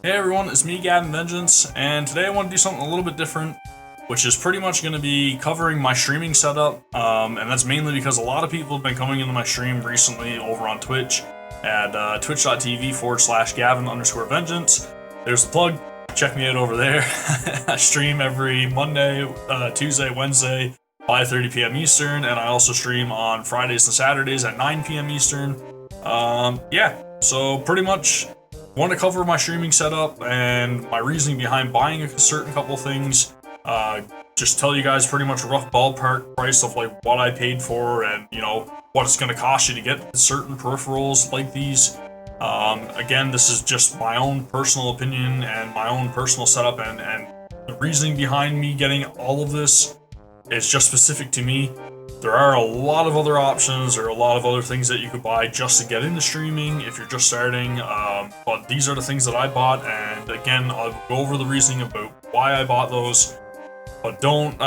Hey everyone, it's me, Gavin Vengeance, and today I want to do something a little bit different, which is pretty much going to be covering my streaming setup, and that's mainly because a lot of people have been coming into my stream recently over on Twitch at twitch.tv/Gavin underscore Vengeance. There's the plug. Check me out over there. I stream every Monday, Tuesday, Wednesday, 5:30 p.m. Eastern, and I also stream on Fridays and Saturdays at 9 p.m. Eastern. So pretty much want to cover my streaming setup and my reasoning behind buying a certain couple things. Just tell you guys pretty much a rough ballpark price of like what I paid for and what it's going to cost you to get certain peripherals like these. Again, this is just my own personal opinion and my own personal setup, and the reasoning behind me getting all of this is just specific to me. There are a lot of other options or a lot of other things that you could buy just to get into streaming if you're just starting, but these are the things that I bought, and again, I'll go over the reasoning about why I bought those. But don't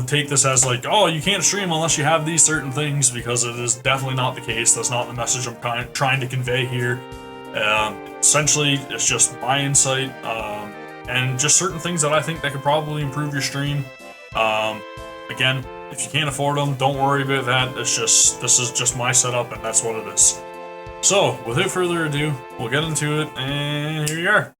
take this as like, oh, you can't stream unless you have these certain things, because it is definitely not the case. That's not the message I'm trying to convey here. Essentially, it's just my insight, and just certain things that I think that could probably improve your stream. Again, if you can't afford them, don't worry about that. This is just my setup, and that's what it is. So, without further ado, we'll get into it, and here you are.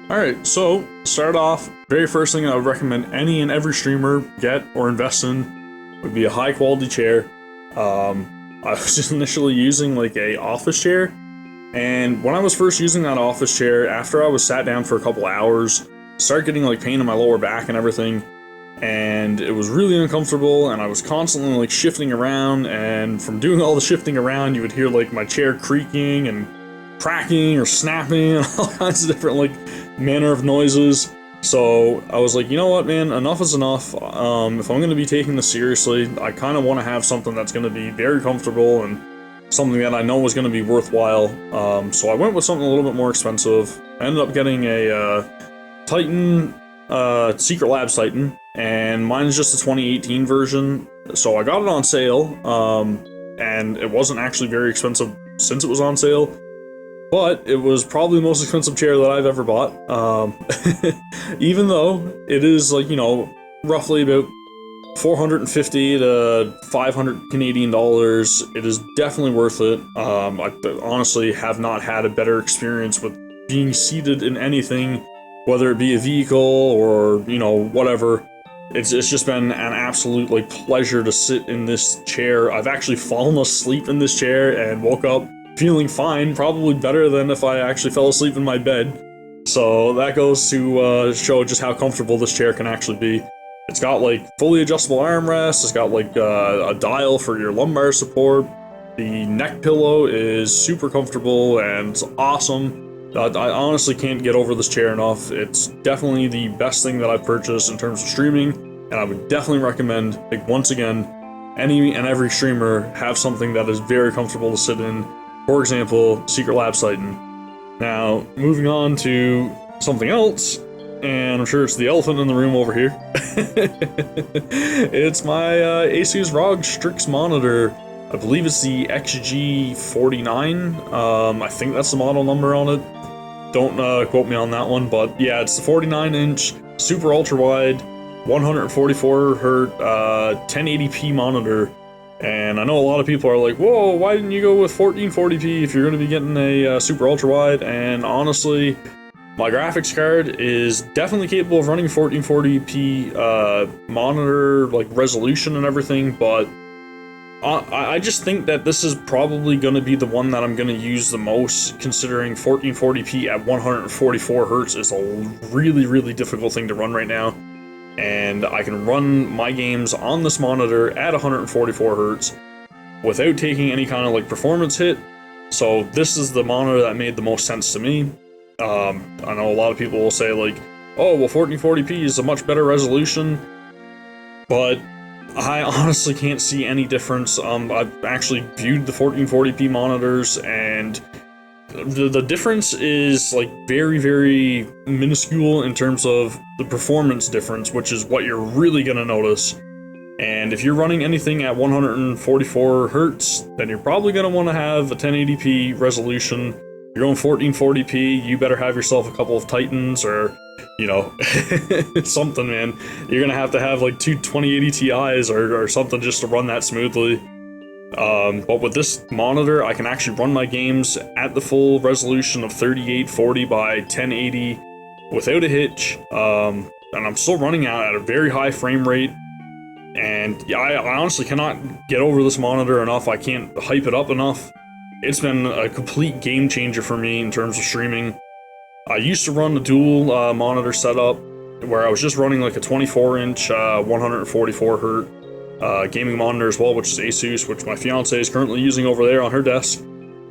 Alright, so, start off, very first thing I would recommend any and every streamer get or invest in would be a high quality chair. I was just initially using like a office chair, and when I was first using that office chair, after I was sat down for a couple hours, started getting like pain in my lower back and everything, and it was really uncomfortable, and I was constantly like shifting around, and from doing all the shifting around, you would hear like my chair creaking and cracking or snapping and all kinds of different like manner of noises. So I was like, you know what, man, enough is enough. If I'm going to be taking this seriously, I kind of want to have something that's going to be very comfortable and something that I know is going to be worthwhile. So I went with something a little bit more expensive. I ended up getting a Titan, Secret Labs Titan, and mine's just a 2018 version. So I got it on sale, and it wasn't actually very expensive since it was on sale. But it was probably the most expensive chair that I've ever bought. Even though it is like, roughly about 450 to 500 Canadian dollars, it is definitely worth it. I honestly have not had a better experience with being seated in anything, whether it be a vehicle or, whatever. It's just been an absolute like pleasure to sit in this chair. I've actually fallen asleep in this chair and woke up feeling fine, probably better than if I actually fell asleep in my bed. So that goes to show just how comfortable this chair can actually be. It's got like fully adjustable armrests, it's got like a dial for your lumbar support. The neck pillow is super comfortable and it's awesome. I honestly can't get over this chair enough. It's definitely the best thing that I've purchased in terms of streaming, and I would definitely recommend, like, once again, any and every streamer have something that is very comfortable to sit in. For example, Secret Labs Titan. Now, moving on to something else, and I'm sure it's the elephant in the room over here. It's my Asus ROG Strix monitor. I believe it's the XG49. I think that's the model number on it. Don't quote me on that one, but yeah, it's the 49-inch, super ultra-wide, 144 Hz, 1080p monitor. And I know a lot of people are like, whoa, why didn't you go with 1440p if you're going to be getting a super ultra-wide? And honestly, my graphics card is definitely capable of running 1440p monitor, like, resolution and everything, but I just think that this is probably going to be the one that I'm going to use the most, considering 1440p at 144 Hz is a really, really difficult thing to run right now. And I can run my games on this monitor at 144 Hz without taking any kind of like performance hit. So this is the monitor that made the most sense to me. I know a lot of people will say like, oh, well, 1440p is a much better resolution, but I honestly can't see any difference. I've actually viewed the 1440p monitors, and the difference is like very, very minuscule in terms of the performance difference, which is what you're really gonna notice. And if you're running anything at 144 Hz, then you're probably gonna want to have a 1080p resolution you're going 1440p, you better have yourself a couple of Titans or, you know, something, man. You're gonna have to have like two 2080 Ti's or something just to run that smoothly. But with this monitor, I can actually run my games at the full resolution of 3840 by 1080 without a hitch, and I'm still running out at a very high frame rate. And yeah, I honestly cannot get over this monitor enough. I can't hype it up enough. It's been a complete game changer for me in terms of streaming. I used to run a dual monitor setup where I was just running like a 24-inch, 144 hertz gaming monitor as well, which is Asus, which my fiance is currently using over there on her desk.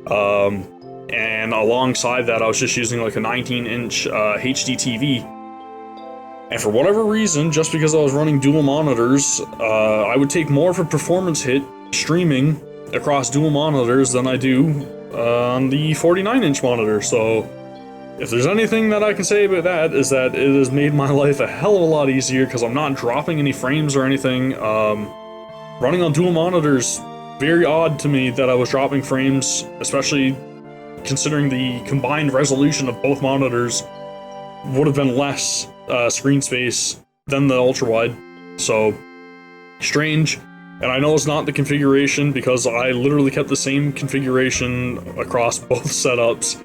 And alongside that, I was just using like a 19-inch HD TV. And for whatever reason, just because I was running dual monitors, I would take more of a performance hit streaming across dual monitors than I do on the 49-inch monitor. So if there's anything that I can say about that, is that it has made my life a hell of a lot easier because I'm not dropping any frames or anything. Running on dual monitors, very odd to me that I was dropping frames, especially considering the combined resolution of both monitors would have been less screen space than the ultra wide. So strange. And I know it's not the configuration because I literally kept the same configuration across both setups,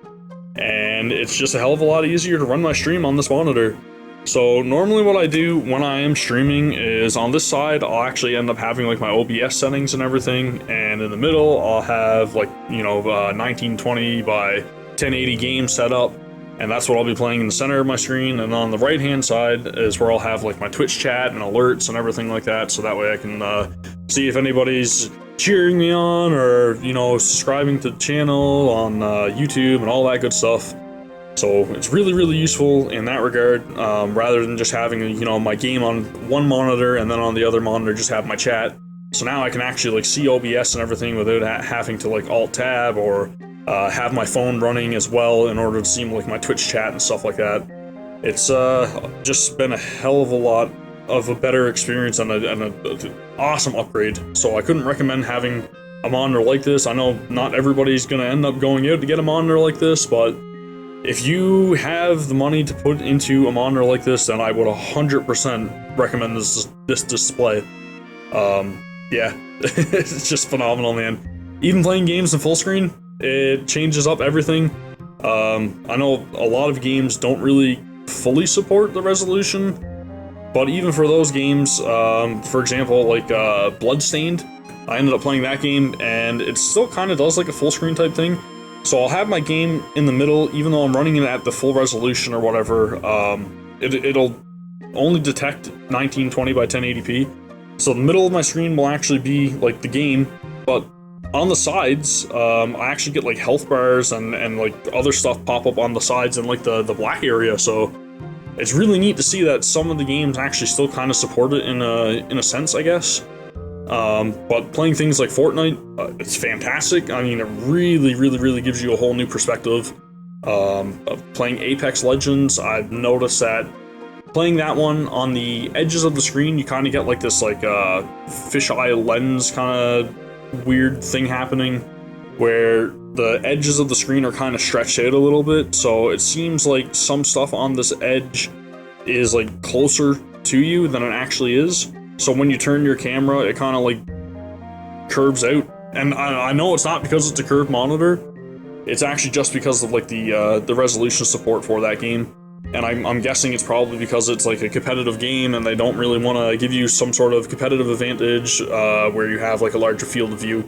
and it's just a hell of a lot easier to run my stream on this monitor. So normally what I do when I am streaming is on this side I'll actually end up having like my OBS settings and everything, and in the middle I'll have like, you know, 1920 by 1080 game set up, and that's what I'll be playing in the center of my screen. And on the right hand side is where I'll have like my Twitch chat and alerts and everything like that, so that way I can see if anybody's cheering me on or, you know, subscribing to the channel on YouTube and all that good stuff. So it's really, really useful in that regard, rather than just having, you know, my game on one monitor and then on the other monitor just have my chat. So now I can actually like see OBS and everything without having to like alt tab or have my phone running as well in order to see like my Twitch chat and stuff like that. It's just been a hell of a lot of a better experience and an awesome upgrade. So I couldn't recommend having a monitor like this. I know not everybody's gonna end up going out to get a monitor like this, but if you have the money to put into a monitor like this, then I would 100% recommend this display. Yeah, it's just phenomenal, man. Even playing games in full screen, it changes up everything. I know a lot of games don't really fully support the resolution, but even for those games, for example, like Bloodstained, I ended up playing that game, and it still kind of does like a full screen type thing. So I'll have my game in the middle, even though I'm running it at the full resolution or whatever. It'll only detect 1920 by 1080p. So the middle of my screen will actually be like the game, but on the sides, I actually get like health bars and like other stuff pop up on the sides and like the black area. So it's really neat to see that some of the games actually still kind of support it in a sense, I guess. But playing things like Fortnite, it's fantastic. I mean, it really, really, really gives you a whole new perspective. Playing Apex Legends, I've noticed that playing that one on the edges of the screen, you kind of get like this like fisheye lens kind of weird thing happening where the edges of the screen are kind of stretched out a little bit. So it seems like some stuff on this edge is like closer to you than it actually is. So when you turn your camera, it kind of like curves out. And I know it's not because it's a curved monitor. It's actually just because of like the resolution support for that game. And I'm guessing it's probably because it's like a competitive game and they don't really want to give you some sort of competitive advantage where you have like a larger field of view.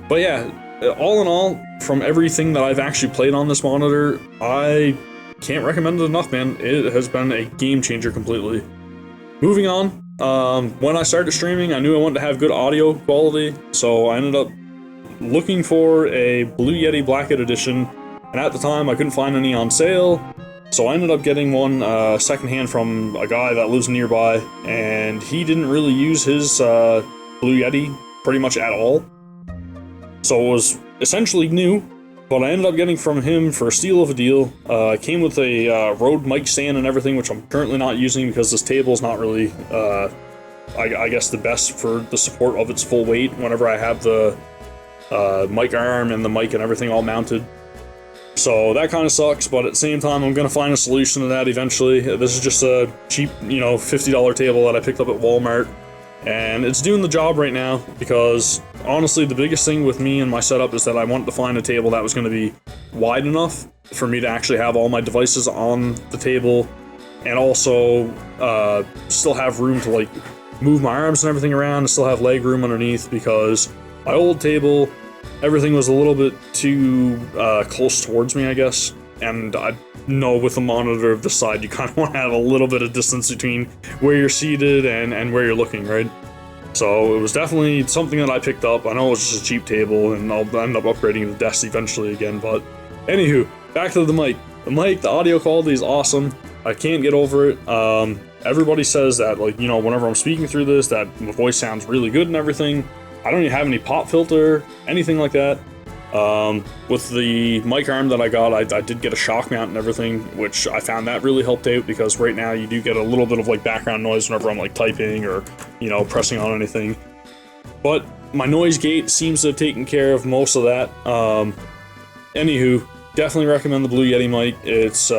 But yeah, all in all, from everything that I've actually played on this monitor, I can't recommend it enough, man. It has been a game changer completely. Moving on, when I started streaming, I knew I wanted to have good audio quality, so I ended up looking for a Blue Yeti Blackhead Edition, and at the time I couldn't find any on sale, so I ended up getting one secondhand from a guy that lives nearby, and he didn't really use his Blue Yeti pretty much at all, so it was essentially new. But I ended up getting from him for a steal of a deal. It came with a Rode mic stand and everything, which I'm currently not using because this table is not really, I guess, the best for the support of its full weight whenever I have the mic arm and the mic and everything all mounted. So that kind of sucks, but at the same time, I'm going to find a solution to that eventually. This is just a cheap, you know, $50 table that I picked up at Walmart, and it's doing the job right now because, honestly, the biggest thing with me and my setup is that I wanted to find a table that was going to be wide enough for me to actually have all my devices on the table, and also still have room to, like, move my arms and everything around and still have leg room underneath, because my old table, everything was a little bit too close towards me, I guess. And I know with the monitor of the side, you kind of want to have a little bit of distance between where you're seated and where you're looking, right? So it was definitely something that I picked up. I know it was just a cheap table, and I'll end up upgrading the desk eventually again. But anywho, back to the mic. The audio quality is awesome. I can't get over it. Everybody says that, like, you know, whenever I'm speaking through this, that my voice sounds really good and everything. I don't even have any pop filter, anything like that. With the mic arm that I got, I did get a shock mount and everything, which I found that really helped out, because right now you do get a little bit of, like, background noise whenever I'm, like, typing or, you know, pressing on anything. But my noise gate seems to have taken care of most of that. Anywho, definitely recommend the Blue Yeti mic. It's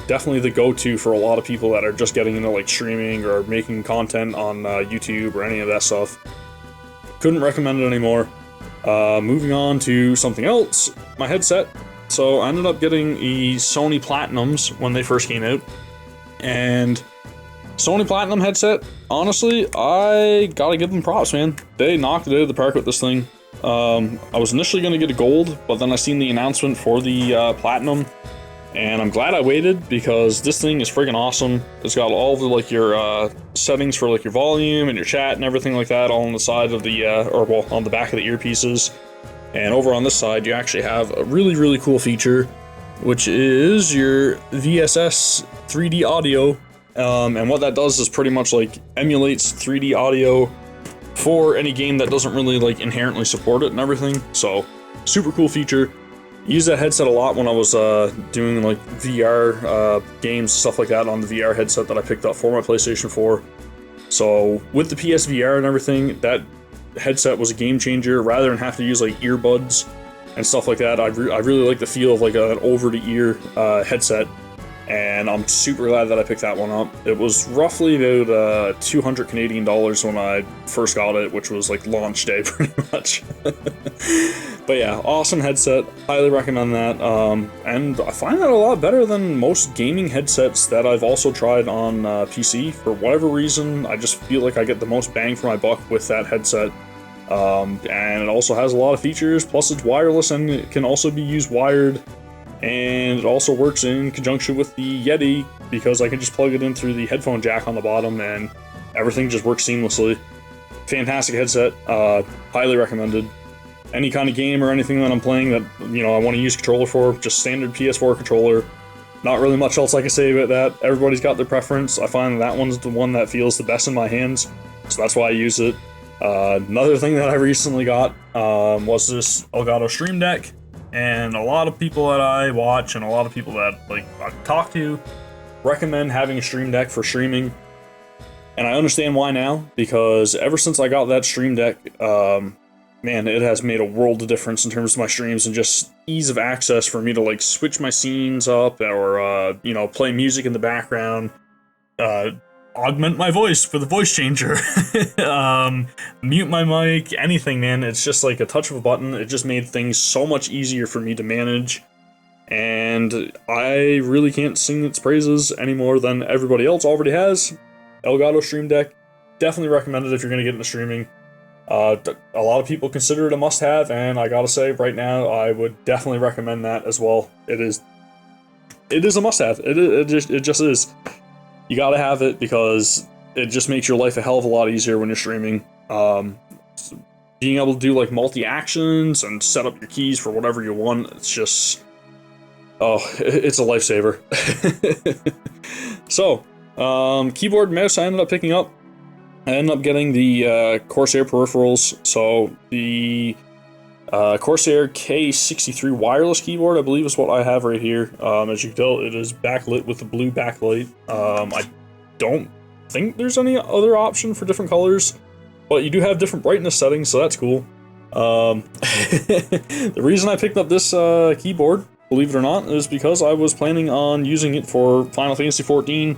definitely the go-to for a lot of people that are just getting into, like, streaming or making content on YouTube or any of that stuff. Couldn't recommend it anymore. Moving on to something else, my headset. So I ended up getting the Sony Platinums when they first came out. And Sony Platinum headset, honestly, I gotta give them props, man. They knocked it out of the park with this thing. I was initially gonna get a gold, but then I seen the announcement for the Platinum, and I'm glad I waited, because this thing is friggin' awesome. It's got all of the, like, your settings for, like, your volume and your chat and everything like that, all on the side of the, on the back of the earpieces. And over on this side, you actually have a really, really cool feature, which is your VSS 3D audio. And what that does is pretty much, like, emulates 3D audio for any game that doesn't really, like, inherently support it and everything. So, super cool feature. Used that headset a lot when I was doing, like, VR games, stuff like that, on the VR headset that I picked up for my PlayStation 4. So with the PSVR and everything, that headset was a game changer. Rather than have to use, like, earbuds and stuff like that, I really like the feel of, like, an over-the-ear headset. And I'm super glad that I picked that one up. It was roughly about 200 Canadian dollars when I first got it, which was, like, launch day pretty much. But yeah, awesome headset. Highly recommend that. And I find that a lot better than most gaming headsets that I've also tried on PC. For whatever reason, I just feel like I get the most bang for my buck with that headset. And it also has a lot of features, plus it's wireless and it can also be used wired. And it also works in conjunction with the Yeti, because I can just plug it in through the headphone jack on the bottom and everything just works seamlessly. Fantastic headset, highly recommended. Any kind of game or anything that I'm playing that, you know, I want to use controller for, just standard PS4 controller. Not really much else I can say about that. Everybody's got their preference. I find that one's the one that feels the best in my hands, so that's why I use it. Another thing that I recently got was this Elgato Stream Deck. And a lot of people that I watch and a lot of people that, like, I talk to recommend having a Stream Deck for streaming. And I understand why now, because ever since I got that Stream Deck, man, it has made a world of difference in terms of my streams and just ease of access for me to, like, switch my scenes up or, you know, play music in the background, augment my voice for the voice changer, mute my mic, anything, man. It's just like a touch of a button. It just made things so much easier for me to manage, and I really can't sing its praises any more than everybody else already has. Elgato Stream Deck, definitely recommend it if you're going to get into streaming. A lot of people consider it a must-have, and I gotta say, right now, I would definitely recommend that as well. It is a must-have. It just is. You gotta have it because it just makes your life a hell of a lot easier when you're streaming. Being able to do, like, multi-actions and set up your keys for whatever you want, it's just... oh, it's a lifesaver. So, keyboard and mouse I ended up picking up. I ended up getting the Corsair peripherals. So, the Corsair K63 wireless keyboard, I believe, is what I have right here. As you can tell, it is backlit with a blue backlight. I don't think there's any other option for different colors, but you do have different brightness settings, so that's cool. The reason I picked up this keyboard believe it or not, is because I was planning on using it for Final Fantasy XIV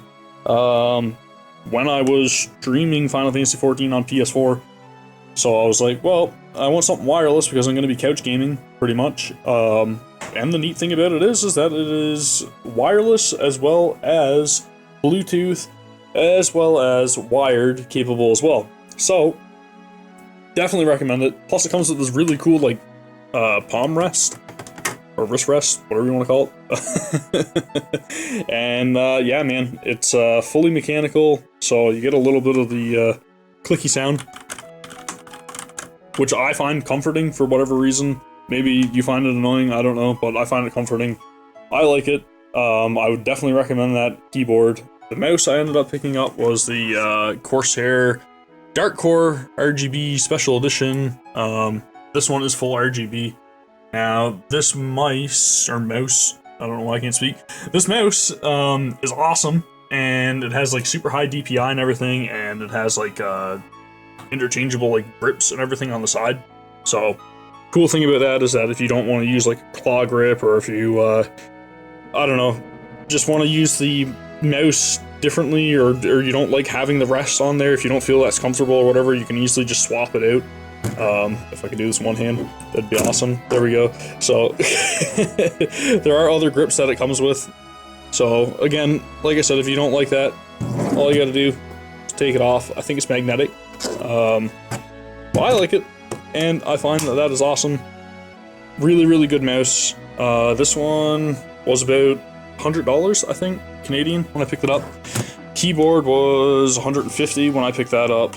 when I was streaming Final Fantasy XIV on PS4. So I was like, well, I want something wireless because I'm going to be couch gaming, pretty much. And the neat thing about it is that it is wireless as well as Bluetooth, as well as wired capable as well. So, definitely recommend it. Plus it comes with this really cool, like, palm rest, or wrist rest, whatever you want to call it. And, yeah, man, it's fully mechanical, so you get a little bit of the clicky sound, which I find comforting for whatever reason. Maybe you find it annoying, I don't know, but I find it comforting. I like it. I would definitely recommend that keyboard. The mouse I ended up picking up was the Corsair Dark Core RGB Special Edition. This one is full RGB. Now, this mouse, I don't know why I can't speak. This mouse is awesome, and it has like super high DPI and everything, and it has like interchangeable like grips and everything on the side. So, cool thing about that is that if you don't want to use like a claw grip, or if you, I don't know, just want to use the mouse differently, or you don't like having the rest on there, if you don't feel that's comfortable or whatever, you can easily just swap it out. If I could do this one hand, that'd be awesome. There we go. So, there are other grips that it comes with. So, again, like I said, if you don't like that, all you gotta do is take it off. I think it's magnetic. But I like it, and I find that that is awesome. Really, really good mouse. This one was about $100, I think, Canadian, when I picked it up. Keyboard was $150 when I picked that up.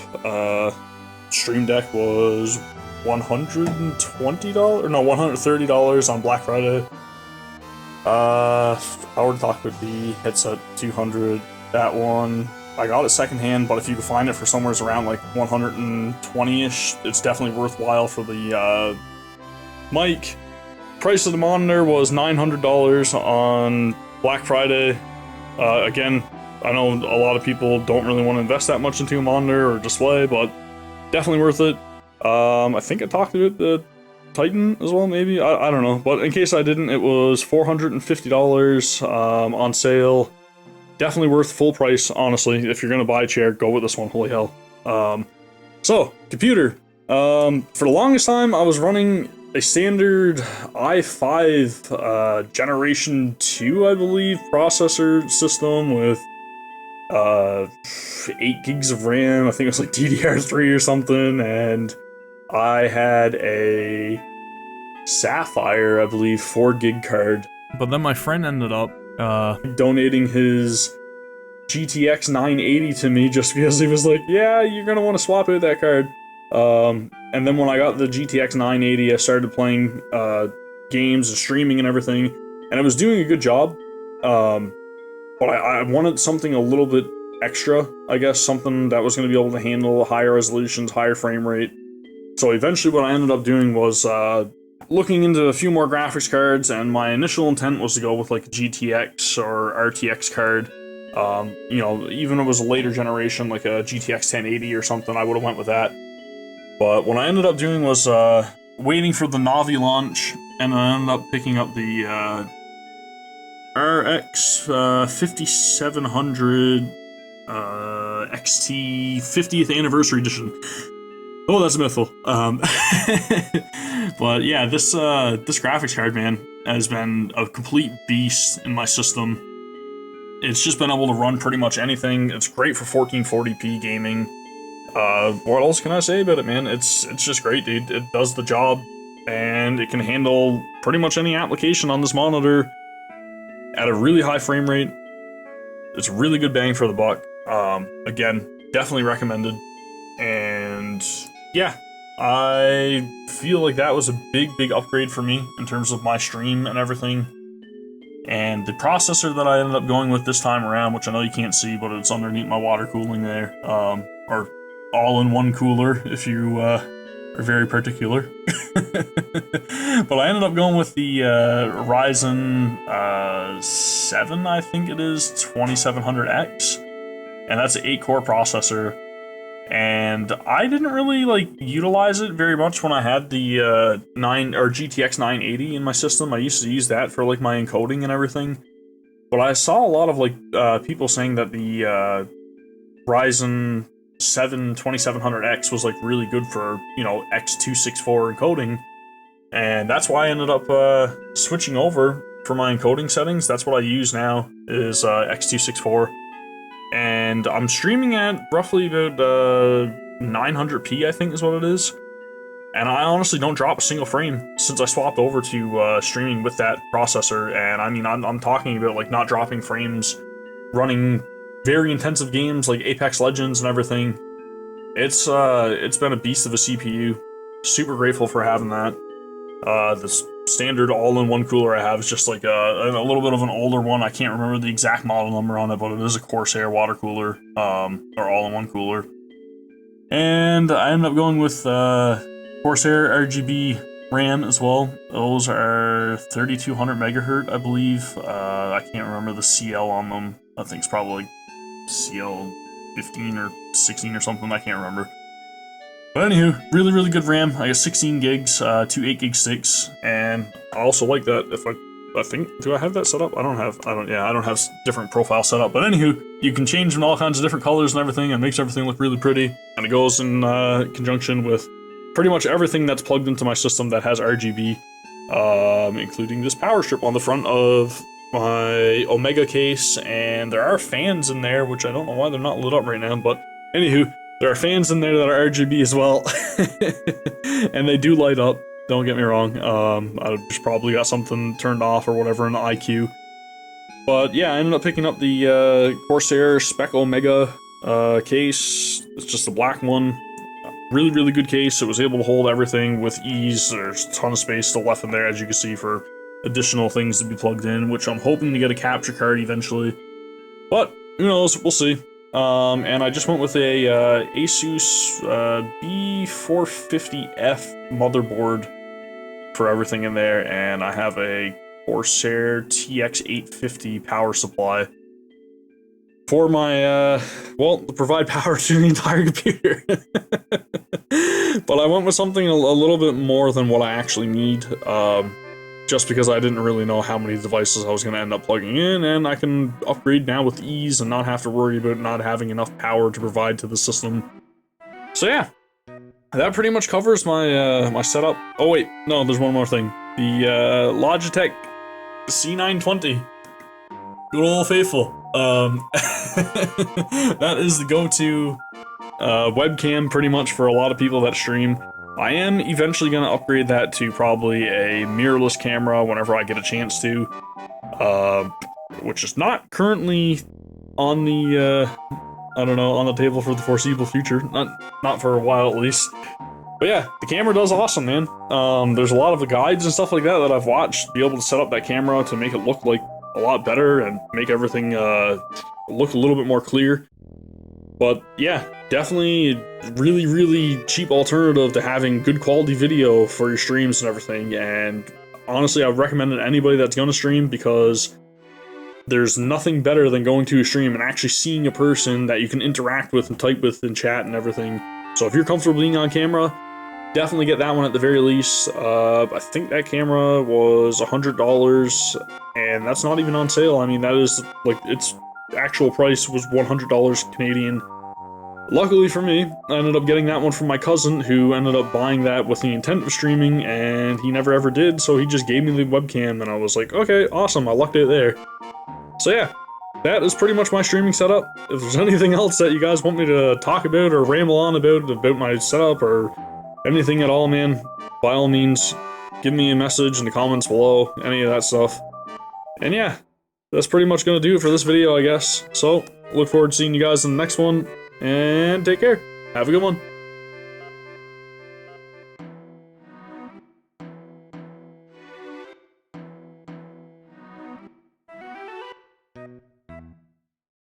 Stream Deck was $120, no, $130 on Black Friday. Power Talk would be headset $200. That one, I got it secondhand, but if you can find it for somewhere around like 120-ish, it's definitely worthwhile for the mic. Price of the monitor was $900 on Black Friday. Again, I know a lot of people don't really want to invest that much into a monitor or display, but definitely worth it. I think I talked about the Titan as well, maybe? I don't know, but in case I didn't, it was $450 on sale. Definitely worth full price, honestly. If you're going to buy a chair, go with this one, holy hell. So, computer. For the longest time, I was running a standard i5 Generation 2, I believe, processor system with 8 gigs of RAM. I think it was like DDR3 or something, and I had a Sapphire, I believe, 4 gig card. But then my friend ended up donating his GTX 980 to me just because he was like, yeah, you're gonna want to swap out that card. And then when I got the GTX 980, I started playing games and streaming and everything, and I was doing a good job. But I wanted something a little bit extra, I guess, something that was going to be able to handle higher resolutions, higher frame rate. So eventually what I ended up doing was looking into a few more graphics cards, and my initial intent was to go with like a GTX or RTX card. You know, even if it was a later generation, like a GTX 1080 or something, I would have went with that. But what I ended up doing was waiting for the Navi launch, and I ended up picking up the RX 5700 XT 50th Anniversary Edition. Oh, that's a mouthful. But yeah, this graphics card, man, has been a complete beast in my system. It's just been able to run pretty much anything. It's great for 1440p gaming. What else can I say about it, man? It's just great, dude. It does the job, and it can handle pretty much any application on this monitor at a really high frame rate. It's a really good bang for the buck. Again, definitely recommended. And yeah, I feel like that was a big upgrade for me in terms of my stream and everything. And the processor that I ended up going with this time around, which I know you can't see, but it's underneath my water cooling there, or all-in-one cooler, if you are very particular. But I ended up going with the Ryzen 7, I think it is, 2700X, and that's an 8-core processor. and I didn't really like utilize it very much when I had the 9 or GTX 980 in my system. I used to use that for like my encoding and everything. But I saw a lot of like people saying that the Ryzen 7 2700X was like really good for, you know, X264 encoding, and that's why I ended up switching over for my encoding settings. That's what I use now is X264, and I'm streaming at roughly about 900p, I think is what it is. And I honestly don't drop a single frame since I swapped over to streaming with that processor. And I mean, I'm talking about like not dropping frames, running very intensive games like Apex Legends and everything. It's been a beast of a CPU. Super grateful for having that. The standard all-in-one cooler I have is just like a little bit of an older one. I can't remember the exact model number on it, but it is a Corsair water cooler, or all-in-one cooler. And I ended up going with Corsair RGB RAM as well. Those are 3200 megahertz, I believe. I can't remember the CL on them. I think it's probably CL 15 or 16 or something. I can't remember. But anywho, really, really good RAM. I got 16 gigs, 2 8-gig sticks, and I also like that. I think, do I have that set up? I don't have different profile set up. But anywho, you can change them all kinds of different colors and everything, and it makes everything look really pretty. And it goes in conjunction with pretty much everything that's plugged into my system that has RGB, including this power strip on the front of my Omega case, and there are fans in there, which I don't know why they're not lit up right now, but anywho, there are fans in there that are RGB as well, and they do light up, don't get me wrong. I just probably got something turned off or whatever in the IQ. But yeah, I ended up picking up the Corsair Spec Omega case. It's just the black one. Really, really good case. It was able to hold everything with ease. There's a ton of space still left in there, as you can see, for additional things to be plugged in, which I'm hoping to get a capture card eventually. But who knows? We'll see. And I just went with a Asus B450F motherboard for everything in there, and I have a Corsair TX850 power supply for my, to provide power to the entire computer. But I went with something a little bit more than what I actually need, just because I didn't really know how many devices I was going to end up plugging in, and I can upgrade now with ease and not have to worry about not having enough power to provide to the system. So yeah, that pretty much covers my my setup. Oh wait, no, there's one more thing. The Logitech C920. Good old faithful. That is the go-to webcam pretty much for a lot of people that stream. I am eventually going to upgrade that to probably a mirrorless camera whenever I get a chance to, which is not currently on the, on the table for the foreseeable future. Not for a while at least. But yeah, the camera does awesome, man. There's a lot of the guides and stuff like that I've watched to be able to set up that camera to make it look like a lot better and make everything look a little bit more clear. But yeah, definitely really, really cheap alternative to having good quality video for your streams and everything. And honestly, I would recommend it to anybody that's going to stream, because there's nothing better than going to a stream and actually seeing a person that you can interact with and type with and chat and everything. So if you're comfortable being on camera, definitely get that one at the very least. I think that camera was $100, and that's not even on sale. I mean, that is, like, its actual price was $100 Canadian. Luckily for me, I ended up getting that one from my cousin, who ended up buying that with the intent of streaming, and he never ever did, so he just gave me the webcam, and I was like, okay, awesome, I lucked out there. So yeah, that is pretty much my streaming setup. If there's anything else that you guys want me to talk about or ramble on about my setup or anything at all, man, by all means, give me a message in the comments below, any of that stuff. And yeah, that's pretty much gonna do it for this video, I guess. So, look forward to seeing you guys in the next one, and take care. Have a good one.